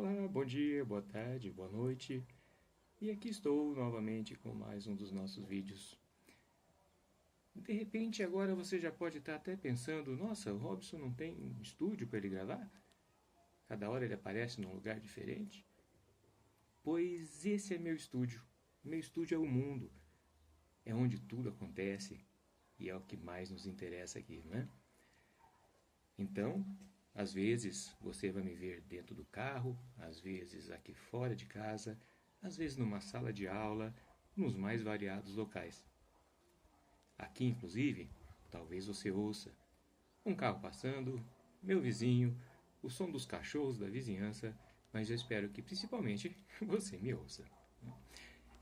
Olá, bom dia, boa tarde, boa noite. E aqui estou novamente com mais um dos nossos vídeos. De repente agora você já pode estar até pensando, nossa, o Robson não tem um estúdio para ele gravar? Cada hora ele aparece num lugar diferente? Pois esse é meu estúdio. Meu estúdio é o mundo. É onde tudo acontece e é o que mais nos interessa aqui, né? Então, às vezes você vai me ver dentro do carro, às vezes aqui fora de casa, às vezes numa sala de aula, nos mais variados locais. Aqui, inclusive, talvez você ouça um carro passando, meu vizinho, o som dos cachorros da vizinhança, mas eu espero que principalmente você me ouça.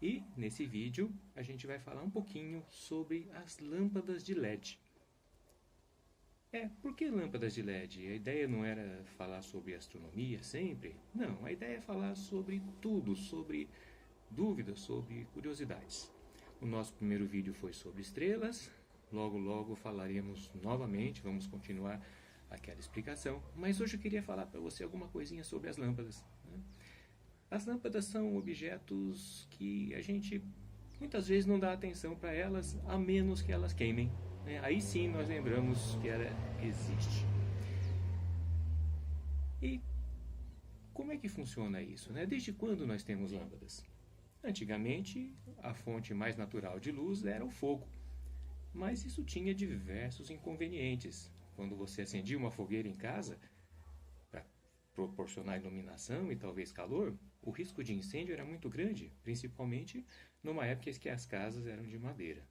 E nesse vídeo a gente vai falar um pouquinho sobre as lâmpadas de LED. Por que lâmpadas de LED? A ideia não era falar sobre astronomia sempre? Não, a ideia é falar sobre tudo, sobre dúvidas, sobre curiosidades. O nosso primeiro vídeo foi sobre estrelas, logo falaremos novamente, vamos continuar aquela explicação, mas hoje eu queria falar para você alguma coisinha sobre as lâmpadas. As lâmpadas são objetos que a gente muitas vezes não dá atenção para elas, a menos que elas queimem. Aí sim nós lembramos que ela existe. E como é que funciona isso? Desde quando nós temos lâmpadas? Antigamente, a fonte mais natural de luz era o fogo, mas isso tinha diversos inconvenientes. Quando você acendia uma fogueira em casa, para proporcionar iluminação e talvez calor, o risco de incêndio era muito grande, principalmente numa época em que as casas eram de madeira.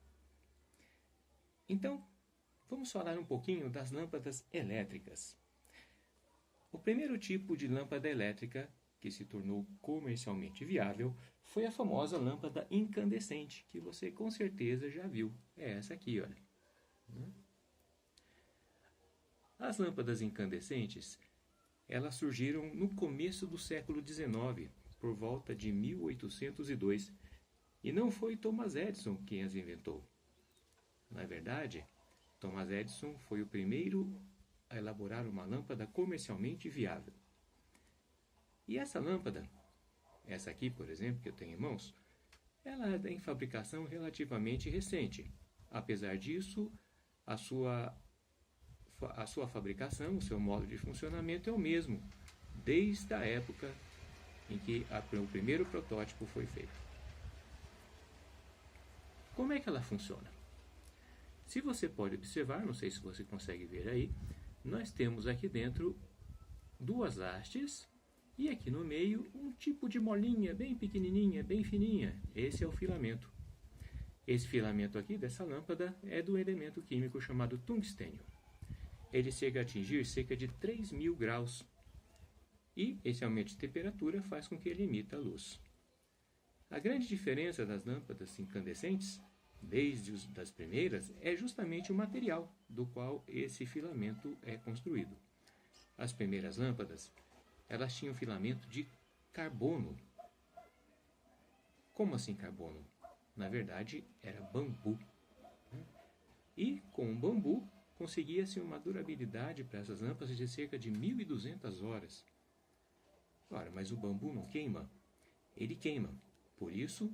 Então, vamos falar um pouquinho das lâmpadas elétricas. O primeiro tipo de lâmpada elétrica que se tornou comercialmente viável foi a famosa lâmpada incandescente, que você com certeza já viu. É essa aqui, olha. As lâmpadas incandescentes, elas surgiram no começo do século XIX, por volta de 1802, e não foi Thomas Edison quem as inventou. Na verdade, Thomas Edison foi o primeiro a elaborar uma lâmpada comercialmente viável. E essa lâmpada, essa aqui, por exemplo, que eu tenho em mãos, ela é em fabricação relativamente recente. Apesar disso, a sua fabricação, o seu modo de funcionamento é o mesmo, desde a época em que o primeiro protótipo foi feito. Como é que ela funciona? Se você pode observar, não sei se você consegue ver aí, nós temos aqui dentro duas hastes e aqui no meio um tipo de molinha bem pequenininha, bem fininha. Esse é o filamento. Esse filamento aqui dessa lâmpada é do elemento químico chamado tungstênio. Ele chega a atingir cerca de 3.000 graus e esse aumento de temperatura faz com que ele emita luz. A grande diferença das lâmpadas incandescentes, desde das primeiras, é justamente o material do qual esse filamento é construído. As primeiras lâmpadas, elas tinham filamento de carbono. Como assim carbono? Na verdade, era bambu. E com o bambu, conseguia-se uma durabilidade para essas lâmpadas de cerca de 1.200 horas. Ora, mas o bambu não queima? Ele queima. Por isso,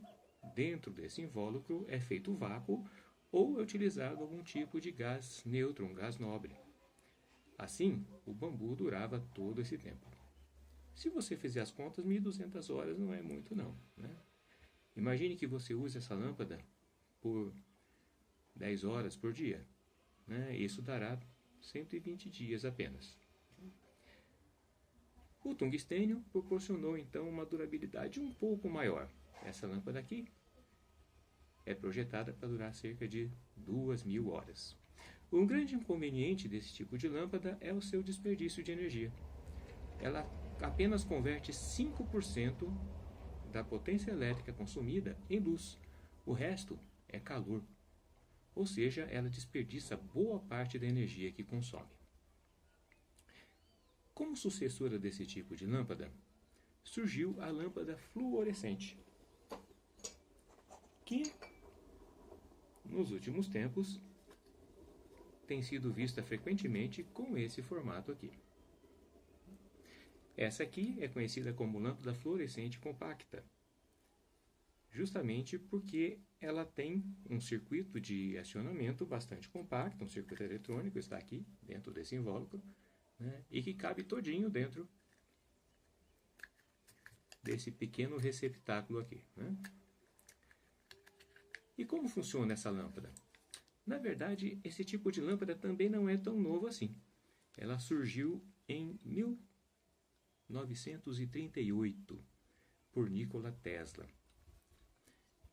dentro desse invólucro é feito vácuo ou é utilizado algum tipo de gás neutro, um gás nobre. Assim, o bambu durava todo esse tempo. Se você fizer as contas, 1.200 horas não é muito não. Imagine que você use essa lâmpada por 10 horas por dia. Isso dará 120 dias apenas. O tungstênio proporcionou então uma durabilidade um pouco maior. Essa lâmpada aqui é projetada para durar cerca de 2.000 horas. Um grande inconveniente desse tipo de lâmpada é o seu desperdício de energia. Ela apenas converte 5% da potência elétrica consumida em luz. O resto é calor. Ou seja, ela desperdiça boa parte da energia que consome. Como sucessora desse tipo de lâmpada, surgiu a lâmpada fluorescente, que nos últimos tempos tem sido vista frequentemente com esse formato aqui. Essa aqui é conhecida como lâmpada fluorescente compacta, justamente porque ela tem um circuito de acionamento bastante compacto, um circuito eletrônico está aqui dentro desse invólucro, né, e que cabe todinho dentro desse pequeno receptáculo aqui, né? E como funciona essa lâmpada? Na verdade, esse tipo de lâmpada também não é tão novo assim. Ela surgiu em 1938 por Nikola Tesla.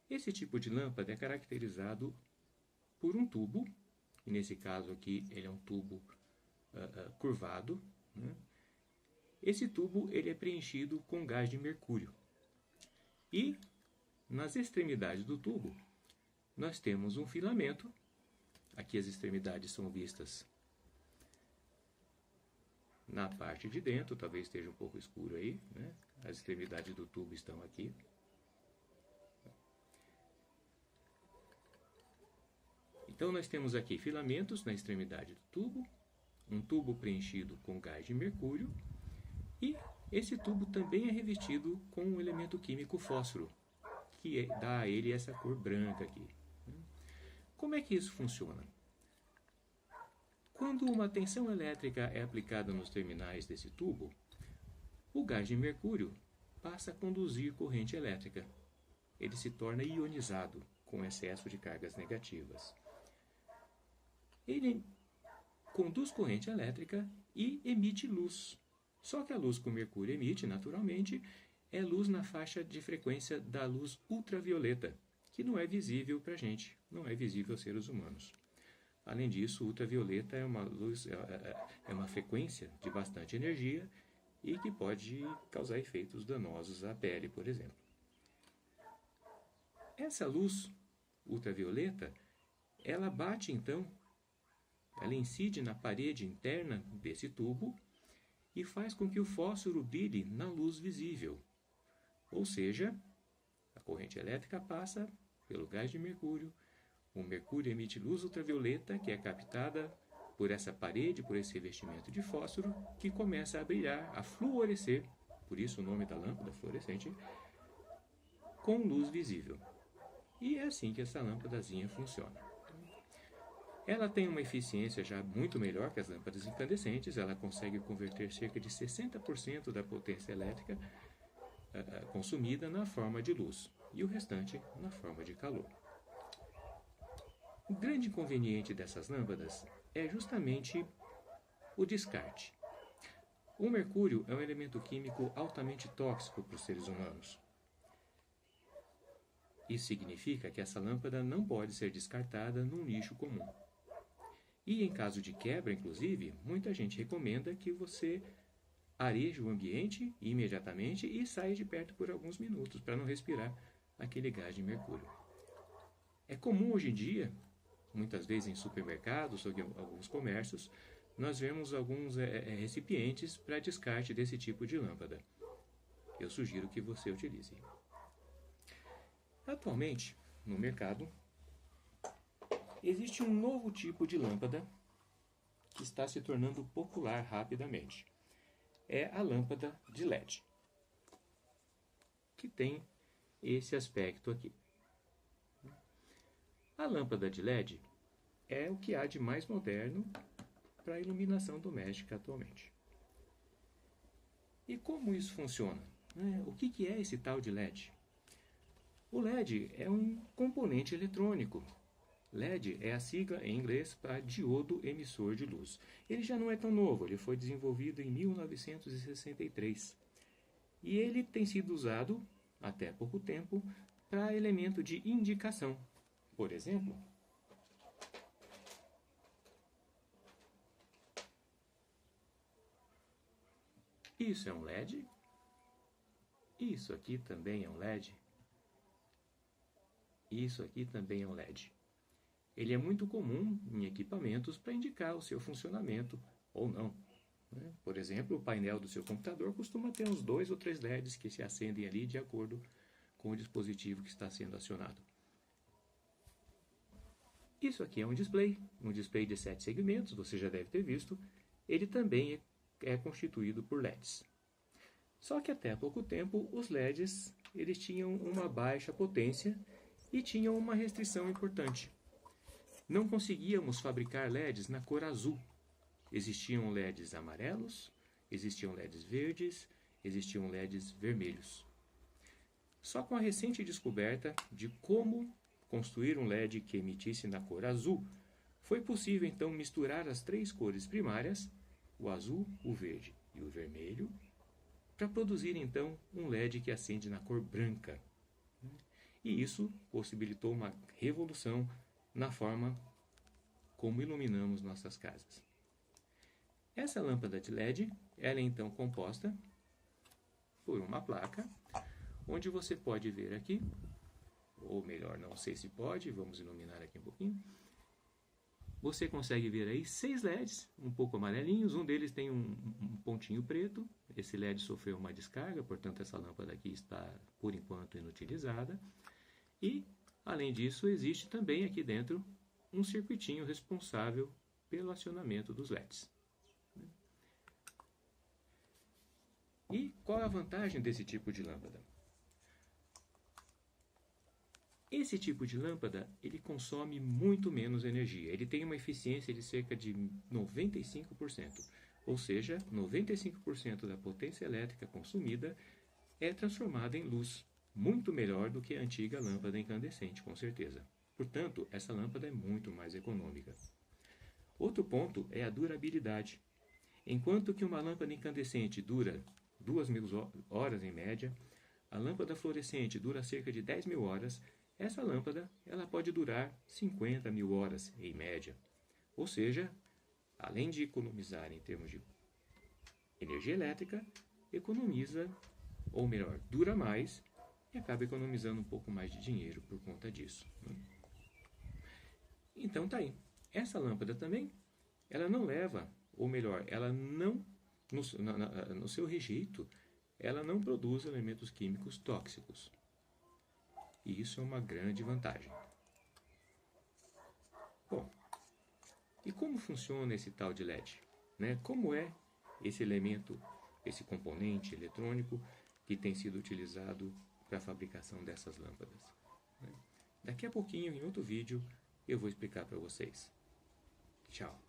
Esse tipo de lâmpada é caracterizado por um tubo, e nesse caso aqui ele é um tubo curvado, né? Esse tubo ele é preenchido com gás de mercúrio. E nas extremidades do tubo nós temos um filamento. Aqui as extremidades são vistas na parte de dentro, talvez esteja um pouco escuro aí, né? As extremidades do tubo estão aqui. Então nós temos aqui filamentos na extremidade do tubo, um tubo preenchido com gás de mercúrio, e esse tubo também é revestido com um elemento químico fósforo, que dá a ele essa cor branca aqui. Como é que isso funciona? Quando uma tensão elétrica é aplicada nos terminais desse tubo, o gás de mercúrio passa a conduzir corrente elétrica. Ele se torna ionizado com excesso de cargas negativas. Ele conduz corrente elétrica e emite luz. Só que a luz que o mercúrio emite, naturalmente, é luz na faixa de frequência da luz ultravioleta, que não é visível para a gente, não é visível aos seres humanos. Além disso, ultravioleta é uma luz, é uma frequência de bastante energia e que pode causar efeitos danosos à pele, por exemplo. Essa luz ultravioleta, ela bate então, ela incide na parede interna desse tubo e faz com que o fósforo brilhe na luz visível. Ou seja, a corrente elétrica passa pelo gás de mercúrio, o mercúrio emite luz ultravioleta, que é captada por essa parede, por esse revestimento de fósforo, que começa a brilhar, a fluorescer, por isso o nome da lâmpada fluorescente, com luz visível. E é assim que essa lâmpadazinha funciona. Ela tem uma eficiência já muito melhor que as lâmpadas incandescentes, ela consegue converter cerca de 60% da potência elétrica consumida na forma de luz, e o restante na forma de calor. O grande inconveniente dessas lâmpadas é justamente o descarte. O mercúrio é um elemento químico altamente tóxico para os seres humanos. Isso significa que essa lâmpada não pode ser descartada num lixo comum. E em caso de quebra, inclusive, muita gente recomenda que você areje o ambiente imediatamente e saia de perto por alguns minutos para não respirar aquele gás de mercúrio. É comum hoje em dia, muitas vezes em supermercados ou em alguns comércios, nós vemos alguns recipientes para descarte desse tipo de lâmpada. Eu sugiro que você utilize. Atualmente, no mercado, existe um novo tipo de lâmpada que está se tornando popular rapidamente. É a lâmpada de LED, que tem esse aspecto aqui. A lâmpada de LED é o que há de mais moderno para a iluminação doméstica atualmente. E como isso funciona? O que é esse tal de LED? O LED é um componente eletrônico. LED é a sigla em inglês para diodo emissor de luz. Ele já não é tão novo, ele foi desenvolvido em 1963. E ele tem sido usado, até pouco tempo, para elemento de indicação. Por exemplo, isso é um LED, isso aqui também é um LED, isso aqui também é um LED. Ele é muito comum em equipamentos para indicar o seu funcionamento ou não. Por exemplo, o painel do seu computador costuma ter uns 2 ou 3 LEDs que se acendem ali de acordo com o dispositivo que está sendo acionado. Isso aqui é um display de 7 segmentos, você já deve ter visto. Ele também é constituído por LEDs. Só que até há pouco tempo os LEDs eles tinham uma baixa potência e tinham uma restrição importante. Não conseguíamos fabricar LEDs na cor azul. Existiam LEDs amarelos, existiam LEDs verdes, existiam LEDs vermelhos. Só com a recente descoberta de como construir um LED que emitisse na cor azul, foi possível então misturar as três cores primárias, o azul, o verde e o vermelho, para produzir então um LED que acende na cor branca. E isso possibilitou uma revolução na forma como iluminamos nossas casas. Essa lâmpada de LED, ela é então composta por uma placa, onde você pode ver aqui, ou melhor, não sei se pode, vamos iluminar aqui um pouquinho. Você consegue ver aí 6 LEDs, um pouco amarelinhos, um deles tem um pontinho preto. Esse LED sofreu uma descarga, portanto essa lâmpada aqui está, por enquanto, inutilizada. E, além disso, existe também aqui dentro um circuitinho responsável pelo acionamento dos LEDs. E qual é a vantagem desse tipo de lâmpada? Esse tipo de lâmpada, ele consome muito menos energia. Ele tem uma eficiência de cerca de 95%. Ou seja, 95% da potência elétrica consumida é transformada em luz. Muito melhor do que a antiga lâmpada incandescente, com certeza. Portanto, essa lâmpada é muito mais econômica. Outro ponto é a durabilidade. Enquanto que uma lâmpada incandescente dura 2.000 horas em média, a lâmpada fluorescente dura cerca de 10.000 horas. Essa lâmpada ela pode durar 50.000 horas em média. Ou seja, além de economizar em termos de energia elétrica, economiza, ou melhor, dura mais e acaba economizando um pouco mais de dinheiro por conta disso. Então tá aí. Essa lâmpada também, ela não leva, ou melhor, ela não, no seu rejeito, ela não produz elementos químicos tóxicos. E isso é uma grande vantagem. Bom, e como funciona esse tal de LED? Como é esse elemento, esse componente eletrônico que tem sido utilizado para a fabricação dessas lâmpadas? Daqui a pouquinho, em outro vídeo, eu vou explicar para vocês. Tchau!